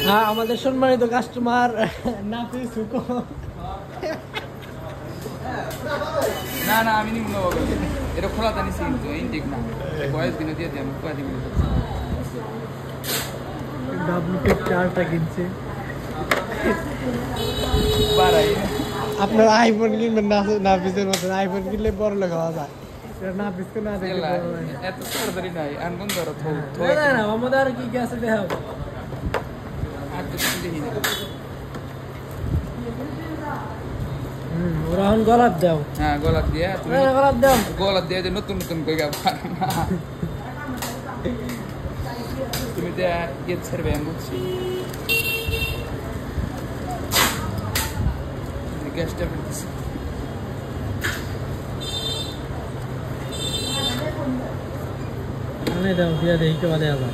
হ্যাঁ আমাদের সম্মানিত কাস্টমার নাফিস হুকো না না আমি নিব না এটা খোলা জানিস কিন্তু ইনটেক না কয়েক দিন দিয়ে দিই আমি কয়েক দিন ডাব্লিউকে চারটা কিনছে বাড়াই আপনার আইফোন কিনবেন নাফিসের মতন আইফোন কিনলে বড় লোক হওয়া যায় নাফিসকে না দেখে এত তাড়াতাড়ি নাই আনবন ধরো না না আমাদের আর কি গেছে দেখাবো আর তো দেখি না ওরা এখন গলাপ দাও হ্যাঁ গলাপ দিয়ে তুমি গলাপ দাও গলাপ দিয়ে যে নতুন নতুন কইগা পারে না তুমি যে গেট ছাড়বে আমি বুঝছি গ্যাসটা বেরোতেছে দাও দিয়া দেখতে পারে আবার